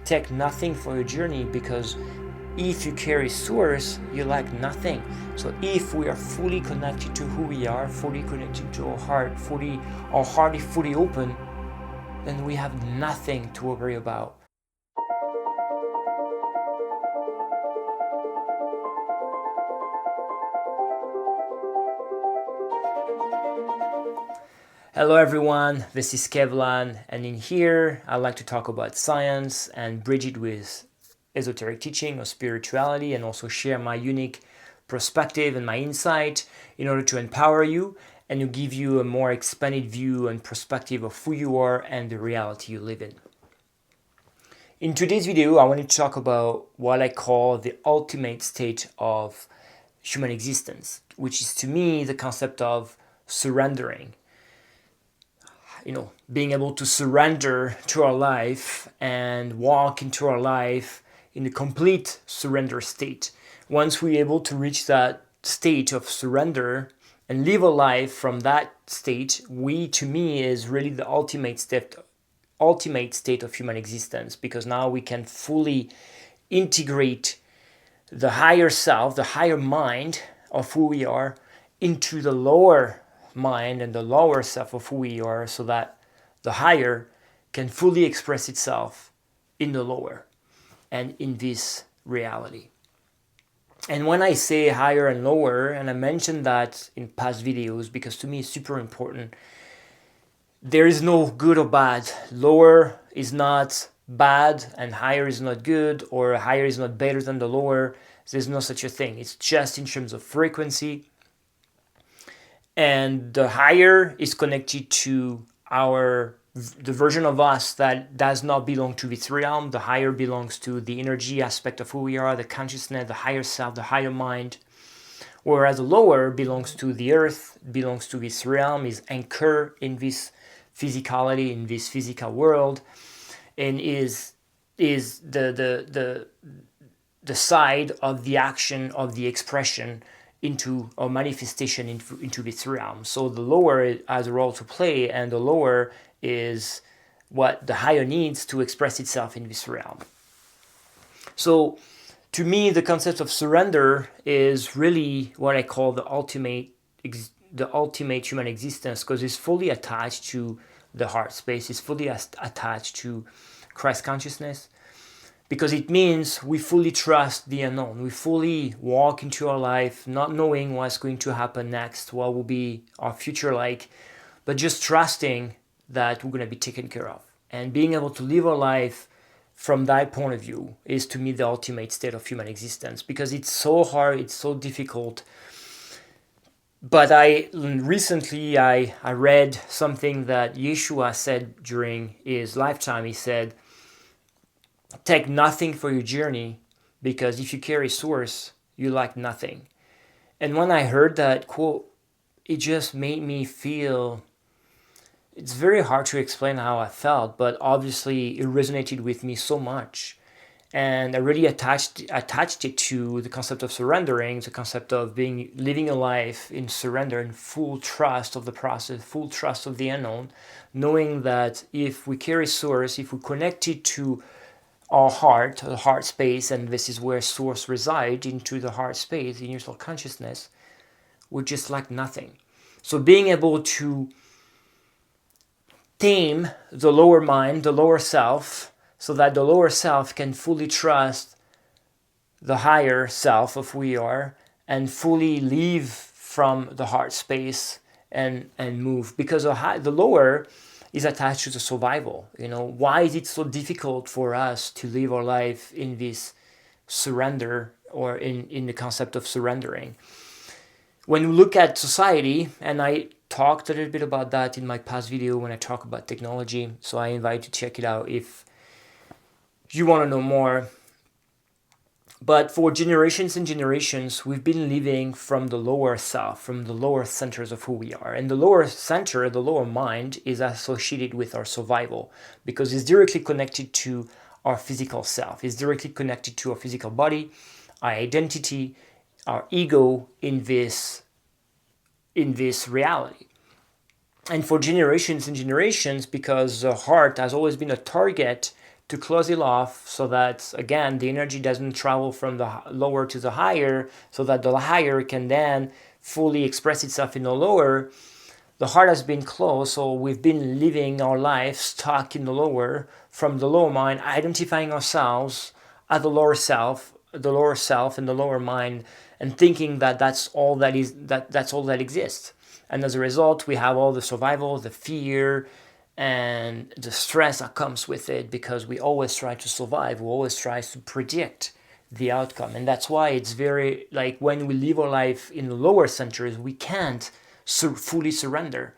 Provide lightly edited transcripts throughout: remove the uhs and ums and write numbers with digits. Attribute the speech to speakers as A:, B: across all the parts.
A: take nothing for your journey, because if you carry source, you lack nothing. So if we are fully connected to who we are, fully connected to our heart is fully open, then we have nothing to worry about. Hello everyone, this is Kevlan, and in here I like to talk about science and bridge it with esoteric teaching or spirituality, and also share my unique perspective and my insight in order to empower you and to give you a more expanded view and perspective of who you are and the reality you live in. In today's video, I want to talk about what I call the ultimate state of human existence, which is to me the concept of surrendering. Being able to surrender to our life and walk into our life in a complete surrender state. Once we're able to reach that state of surrender and live a life from that state, to me, is really the ultimate state of human existence, because now we can fully integrate the higher self, the higher mind of who we are, into the lower mind and the lower self of who we are, so that the higher can fully express itself in the lower and in this reality. And when I say higher and lower, and I mentioned that in past videos because to me it's super important, there is no good or bad. Lower is not bad and higher is not good, or higher is not better than the lower. There's no such a thing. It's just in terms of frequency. And the higher is connected to the version of us that does not belong to this realm. The higher belongs to the energy aspect of who we are, the consciousness, the higher self, the higher mind. Whereas the lower belongs to the earth, belongs to this realm, is anchored in this physicality, in this physical world, and is the side of the action, of the expression into or manifestation into this realm. So the lower has a role to play, and the lower is what the higher needs to express itself in this realm. So to me, the concept of surrender is really what I call the ultimate human existence, because it's fully attached to the heart space, it's fully attached to Christ consciousness, because it means we fully trust the unknown. We fully walk into our life not knowing what's going to happen next, what will be our future like, but just trusting that we're going to be taken care of. And being able to live our life from that point of view is, to me, the ultimate state of human existence, because it's so hard, it's so difficult. But recently I read something that Yeshua said during his lifetime. He said, "Take nothing for your journey, because if you carry source, you lack nothing." And when I heard that quote, it just made me feel, it's very hard to explain how I felt, but obviously it resonated with me so much. And I really attached it to the concept of surrendering, the concept of living a life in surrender, in full trust of the process, full trust of the unknown, knowing that if we carry source, if we connect it to our heart, the heart space, and this is where source resides, into the heart space, universal consciousness, we just lack nothing. So being able to tame the lower mind, the lower self, so that the lower self can fully trust the higher self of who we are, and fully live from the heart space and move, because the lower is attached to the survival. Why is it so difficult for us to live our life in this surrender, or in the concept of surrendering? When we look at society, and I talked a little bit about that in my past video when I talk about technology, so I invite you to check it out if you want to know more. But for generations and generations, we've been living from the lower self, from the lower centers of who we are. And the lower center, the lower mind, is associated with our survival, because it's directly connected to our physical self. It's directly connected to our physical body, our identity, our ego in this reality. And for generations and generations, because the heart has always been a target to close it off so that, again, the energy doesn't travel from the lower to the higher, so that the higher can then fully express itself in the lower. The heart has been closed, so we've been living our life stuck in the lower, from the lower mind, identifying ourselves as the lower self and the lower mind, and thinking that that's all that exists. And as a result, we have all the survival, the fear, and the stress that comes with it, because we always try to survive. We always try to predict the outcome. And that's why it's very, like, when we live our life in the lower centers, we can't fully surrender,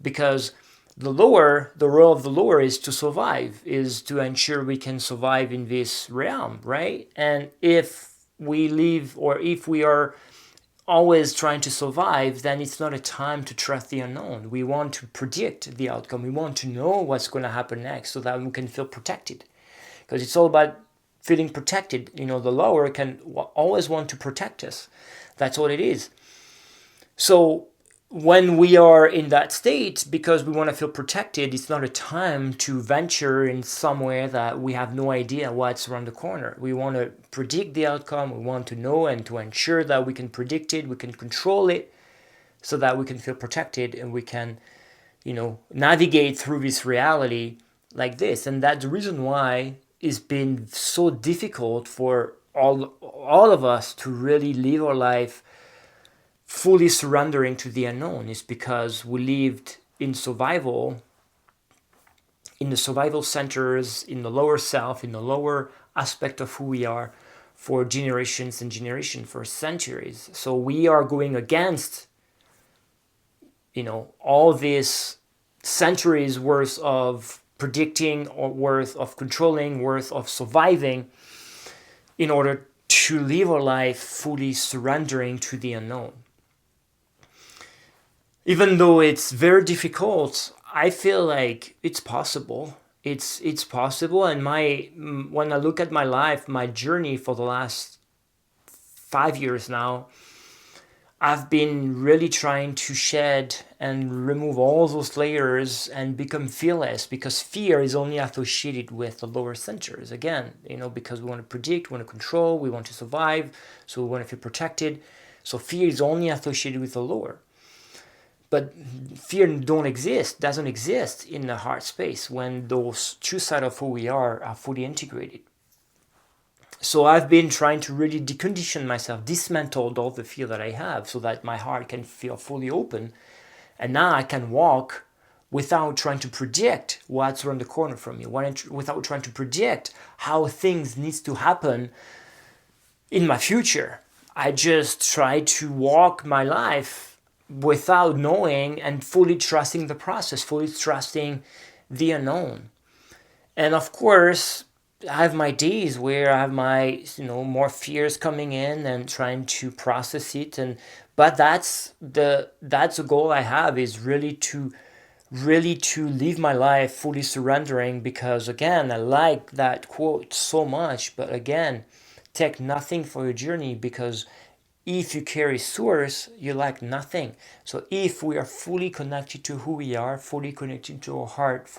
A: because the role of the lower is to survive, is to ensure we can survive in this realm, right? And if we live, or if we are always trying to survive, then it's not a time to trust the unknown. We want to predict the outcome. We want to know what's going to happen next, so that we can feel protected, because it's all about feeling protected. The lower can always want to protect us. That's what it is. So when we are in that state, because we want to feel protected, it's not a time to venture in somewhere that we have no idea what's around the corner. We want to predict the outcome. We want to know, and to ensure that we can predict it, we can control it, so that we can feel protected, and we can, navigate through this reality like this. And that's the reason why it's been so difficult for all of us to really live our life fully surrendering to the unknown, is because we lived in survival, in the survival centers, in the lower self, in the lower aspect of who we are, for generations and generations, for centuries. So we are going against, all this centuries worth of predicting, or worth of controlling, worth of surviving, in order to live our life fully surrendering to the unknown. Even though it's very difficult, I feel like it's possible. It's possible. And when I look at my life, my journey for the last 5 years now, I've been really trying to shed and remove all those layers and become fearless, because fear is only associated with the lower centers. Again, because we want to predict, we want to control, we want to survive, so we want to feel protected. So fear is only associated with the lower. But fear doesn't exist in the heart space, when those two sides of who we are fully integrated. So I've been trying to really decondition myself, dismantle all the fear that I have, so that my heart can feel fully open. And now I can walk without trying to predict what's around the corner from me, without trying to predict how things need to happen in my future. I just try to walk my life without knowing, and fully trusting the process, fully trusting the unknown. And of course, I have my days where I have my, more fears coming in, and trying to process it. But that's the goal I have, is really to live my life fully surrendering, because again, I like that quote so much. But again, take nothing for your journey, because if you carry source, you lack nothing. So if we are fully connected to who we are, fully connected to our heart,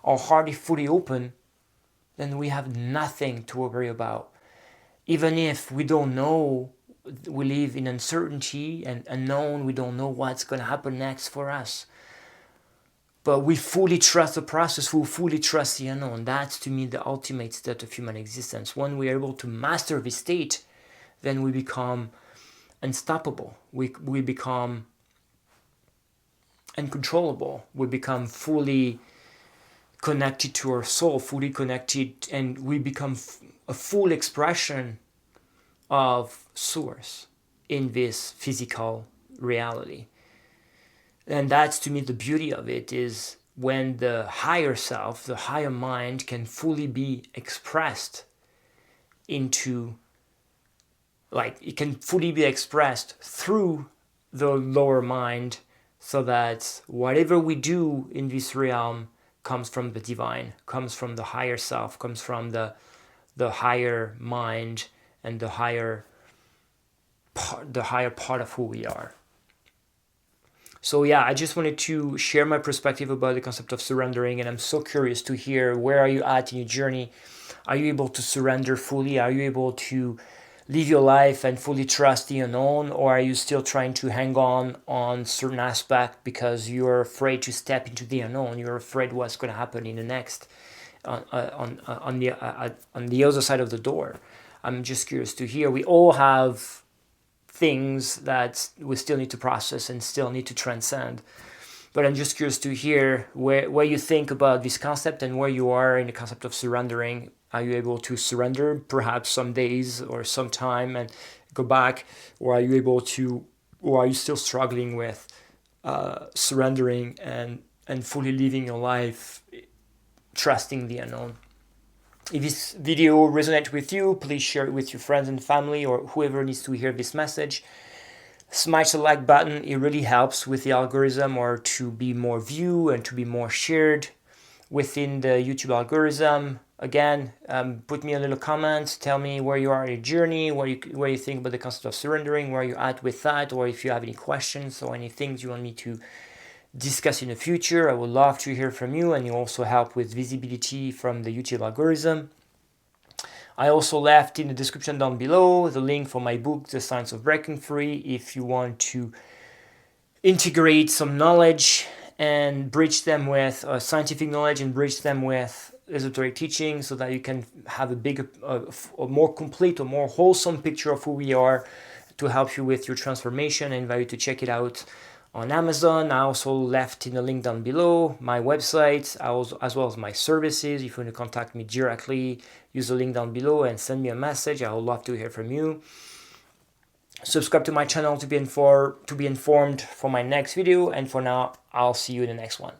A: our heart is fully open, then we have nothing to worry about. Even if we don't know, we live in uncertainty and unknown, we don't know what's going to happen next for us. But we fully trust the process, we fully trust the unknown. That's, to me, the ultimate state of human existence. When we are able to master this state, then we become unstoppable. We become uncontrollable. We become fully connected to our soul, fully connected, and we become a full expression of source in this physical reality. And that's, to me, the beauty of it, is when the higher self, the higher mind, can fully be expressed into, it can fully be expressed through the lower mind, so that whatever we do in this realm comes from the divine, comes from the higher self, comes from the higher mind, and the higher part of who we are. So yeah, I just wanted to share my perspective about the concept of surrendering, and I'm so curious to hear, where are you at in your journey? Are you able to surrender fully? Are you able to live your life and fully trust the unknown, or are you still trying to hang on certain aspect because you're afraid to step into the unknown? You're afraid what's going to happen in the next on the other side of the door. I'm just curious to hear. We all have things that we still need to process and still need to transcend. But I'm just curious to hear where you think about this concept and where you are in the concept of surrendering. Are you able to surrender perhaps some days or some time and go back? Or are you able to, or are you still struggling with surrendering and fully living your life, trusting the unknown? If this video resonates with you, please share it with your friends and family or whoever needs to hear this message. Smash the like button. It really helps with the algorithm, or to be more viewed and to be more shared within the YouTube algorithm. Again, put me a little comment. Tell me where you are in your journey, where you think about the concept of surrendering, where you're at with that, or if you have any questions or any things you want me to discuss in the future. I would love to hear from you, and you also help with visibility from the YouTube algorithm. I also left in the description down below the link for my book, The Science of Breaking Free, if you want to integrate some knowledge and bridge them with scientific knowledge and bridge them with esoteric teaching, so that you can have a bigger, a more complete, a more wholesome picture of who we are, to help you with your transformation. I invite you to check it out on Amazon. I also left in the link down below my website, as well as my services. If you want to contact me directly, use the link down below and send me a message. I would love to hear from you. Subscribe to my channel to be informed for my next video. And for now, I'll see you in the next one.